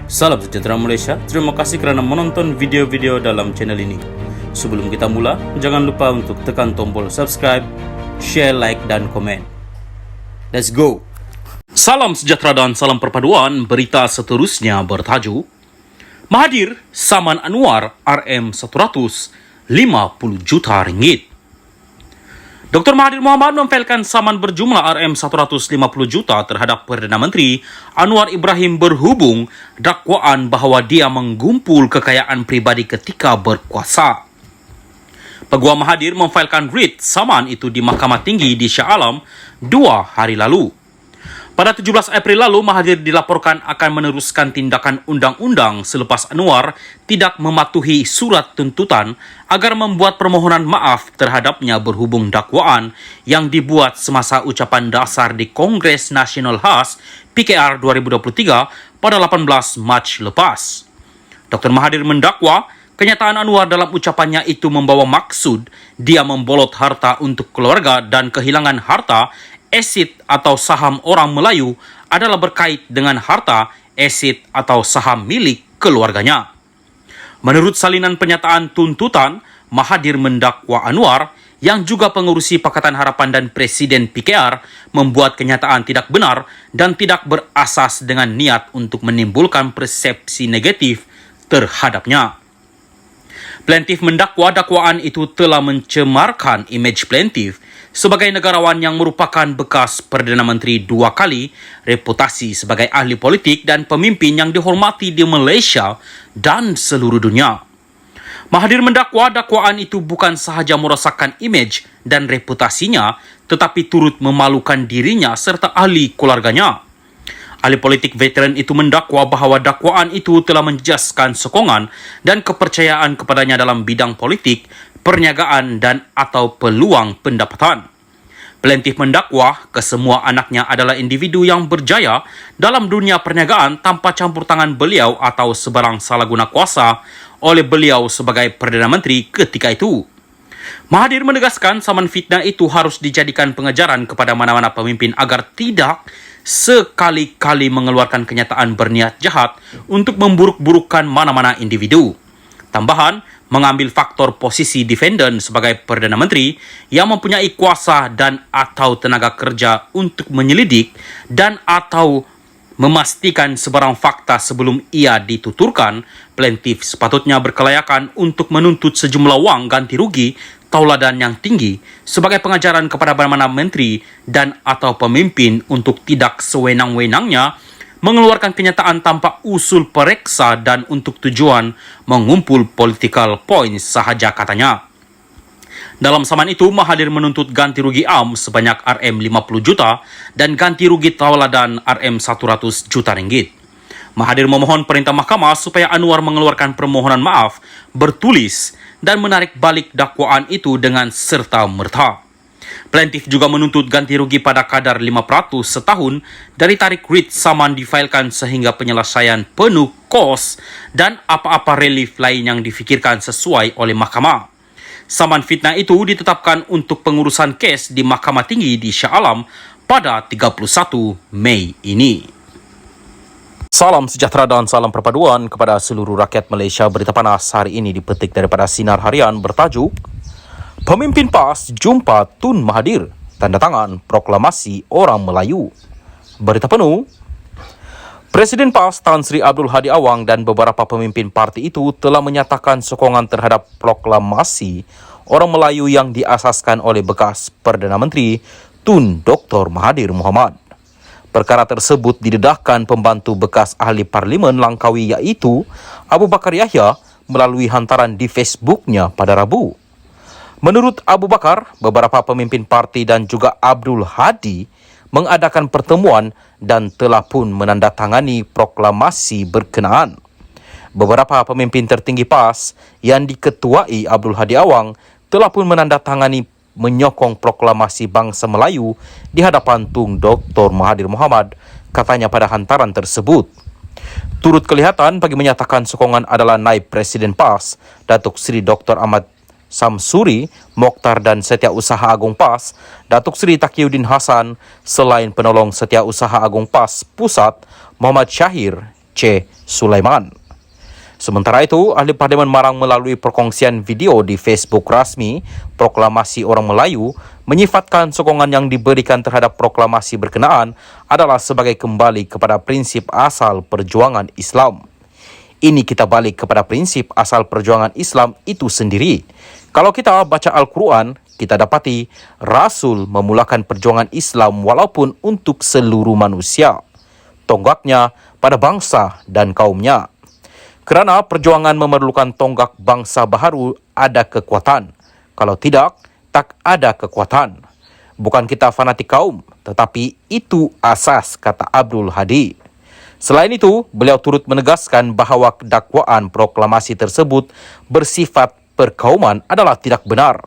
Salam sejahtera Malaysia, terima kasih kerana menonton video-video dalam channel ini. Sebelum kita mula, jangan lupa untuk tekan tombol subscribe, share, like dan komen. Let's go! Salam sejahtera dan salam perpaduan. Berita seterusnya bertajuk Mahathir saman Anwar RM100 50 juta ringgit. Dr. Mahathir Mohamad memfailkan saman berjumlah RM150 juta terhadap Perdana Menteri Anwar Ibrahim berhubung dakwaan bahawa dia menggumpul kekayaan pribadi ketika berkuasa. Peguam Mahathir memfailkan writ saman itu di Mahkamah Tinggi di Shah Alam 2 hari lalu. Pada 17 April lalu, Mahathir dilaporkan akan meneruskan tindakan undang-undang selepas Anwar tidak mematuhi surat tuntutan agar membuat permohonan maaf terhadapnya berhubung dakwaan yang dibuat semasa ucapan dasar di Kongres Nasional khas PKR 2023 pada 18 Mac lepas. Dr. Mahathir mendakwa kenyataan Anwar dalam ucapannya itu membawa maksud dia membolot harta untuk keluarga dan kehilangan harta aset atau saham orang Melayu adalah berkait dengan harta, aset atau saham milik keluarganya. Menurut salinan penyataan tuntutan, Mahathir mendakwa Anwar yang juga pengerusi Pakatan Harapan dan Presiden PKR membuat kenyataan tidak benar dan tidak berasas dengan niat untuk menimbulkan persepsi negatif terhadapnya. Plaintiff mendakwa dakwaan itu telah mencemarkan imej plaintiff sebagai negarawan yang merupakan bekas Perdana Menteri 2 kali, reputasi sebagai ahli politik dan pemimpin yang dihormati di Malaysia dan seluruh dunia. Mahathir mendakwa dakwaan itu bukan sahaja merosakkan imej dan reputasinya, tetapi turut memalukan dirinya serta ahli keluarganya. Ahli politik veteran itu mendakwa bahawa dakwaan itu telah menjejaskan sokongan dan kepercayaan kepadanya dalam bidang politik, perniagaan dan atau peluang pendapatan. Plaintiff mendakwa kesemua anaknya adalah individu yang berjaya dalam dunia perniagaan tanpa campur tangan beliau atau sebarang salah guna kuasa oleh beliau sebagai Perdana Menteri ketika itu. Mahathir menegaskan saman fitnah itu harus dijadikan pengajaran kepada mana-mana pemimpin agar tidak sekali-kali mengeluarkan kenyataan berniat jahat untuk memburuk-burukkan mana-mana individu. Tambahan, mengambil faktor posisi defendant sebagai Perdana Menteri yang mempunyai kuasa dan atau tenaga kerja untuk menyelidik dan atau memastikan sebarang fakta sebelum ia dituturkan, plaintiff sepatutnya berkelayakan untuk menuntut sejumlah wang ganti rugi tauladan yang tinggi sebagai pengajaran kepada mana-mana menteri dan atau pemimpin untuk tidak sewenang-wenangnya mengeluarkan kenyataan tanpa usul pereksa dan untuk tujuan mengumpul political points sahaja, katanya. Dalam saman itu, Mahathir menuntut ganti rugi am sebanyak RM50 juta dan ganti rugi tauladan RM100 juta ringgit. Mahathir memohon perintah mahkamah supaya Anwar mengeluarkan permohonan maaf bertulis dan menarik balik dakwaan itu dengan serta-merta. Plaintiff juga menuntut ganti rugi pada kadar 5% setahun dari tarik writ saman difailkan sehingga penyelesaian penuh kos dan apa-apa relief lain yang difikirkan sesuai oleh mahkamah. Saman fitnah itu ditetapkan untuk pengurusan kes di Mahkamah Tinggi di Shah Alam pada 31 Mei ini. Salam sejahtera dan salam perpaduan kepada seluruh rakyat Malaysia. Berita panas hari ini dipetik daripada Sinar Harian bertajuk Pemimpin PAS jumpa Tun Mahathir, tanda tangan proklamasi orang Melayu. Berita penuh. Presiden PAS Tan Sri Abdul Hadi Awang dan beberapa pemimpin parti itu telah menyatakan sokongan terhadap proklamasi orang Melayu yang diasaskan oleh bekas Perdana Menteri Tun Dr. Mahathir Mohamad. Perkara tersebut didedahkan pembantu bekas ahli parlimen Langkawi iaitu Abu Bakar Yahya melalui hantaran di Facebooknya pada Rabu. Menurut Abu Bakar, beberapa pemimpin parti dan juga Abdul Hadi mengadakan pertemuan dan telah pun menandatangani proklamasi berkenaan. Beberapa pemimpin tertinggi PAS yang diketuai Abdul Hadi Awang telah pun menandatangani menyokong proklamasi bangsa Melayu di hadapan Tun Dr. Mahathir Mohamad, katanya pada hantaran tersebut. Turut kelihatan bagi menyatakan sokongan adalah Naib Presiden PAS, Datuk Seri Dr. Ahmad Samsuri, Mokhtar dan Setiausaha Agung PAS, Datuk Seri Taqiyuddin Hasan, selain penolong Setiausaha Agung PAS Pusat, Muhammad Syahir, C. Sulaiman. Sementara itu, Ahli Parlimen Marang melalui perkongsian video di Facebook rasmi Proklamasi Orang Melayu menyifatkan sokongan yang diberikan terhadap proklamasi berkenaan adalah sebagai kembali kepada prinsip asal perjuangan Islam. Ini kita balik kepada prinsip asal perjuangan Islam itu sendiri. Kalau kita baca Al-Quran, kita dapati Rasul memulakan perjuangan Islam walaupun untuk seluruh manusia. Tonggaknya pada bangsa dan kaumnya. Kerana perjuangan memerlukan tonggak bangsa baharu ada kekuatan. Kalau tidak, tak ada kekuatan. Bukan kita fanatik kaum, tetapi itu asas, kata Abdul Hadi. Selain itu, beliau turut menegaskan bahawa dakwaan proklamasi tersebut bersifat perkauman adalah tidak benar.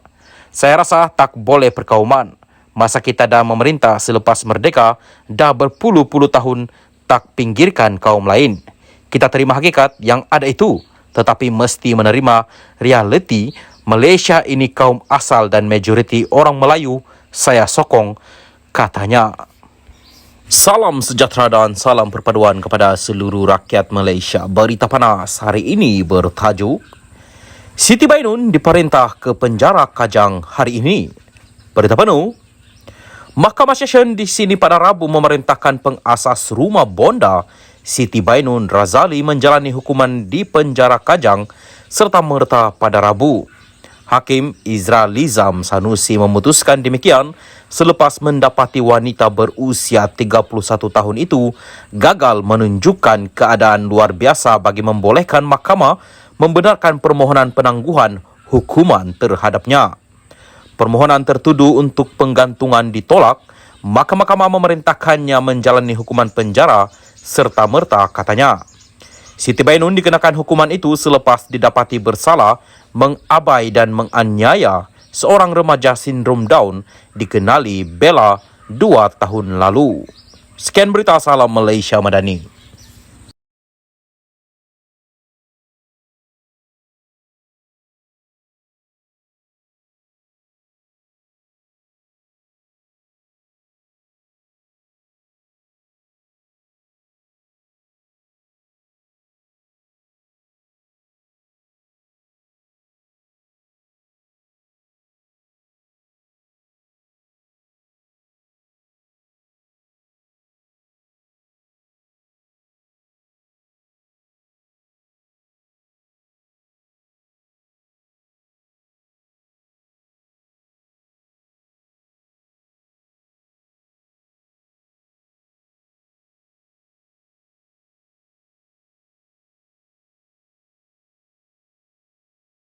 Saya rasa tak boleh perkauman. Masa kita dah memerintah selepas merdeka, dah berpuluh-puluh tahun tak pinggirkan kaum lain. Kita terima hakikat yang ada itu, tetapi mesti menerima realiti Malaysia ini kaum asal dan majoriti orang Melayu saya sokong, katanya. Salam sejahtera dan salam perpaduan kepada seluruh rakyat Malaysia. Berita panas hari ini bertajuk Siti Bainun diperintah ke penjara Kajang hari ini. Berita penuh, Mahkamah Session di sini pada Rabu memerintahkan pengasas rumah bonda Siti Bainun Razali menjalani hukuman di penjara Kajang serta merta pada Rabu. Hakim Izra Lizam Sanusi memutuskan demikian selepas mendapati wanita berusia 31 tahun itu gagal menunjukkan keadaan luar biasa bagi membolehkan mahkamah membenarkan permohonan penangguhan hukuman terhadapnya. Permohonan tertuduh untuk penggantungan ditolak, maka mahkamah memerintahkannya menjalani hukuman penjara serta merta, katanya. Siti Bainun dikenakan hukuman itu selepas didapati bersalah mengabai dan menganiaya seorang remaja sindrom Down dikenali Bella 2 tahun lalu. Sekian berita, salam Malaysia Madani.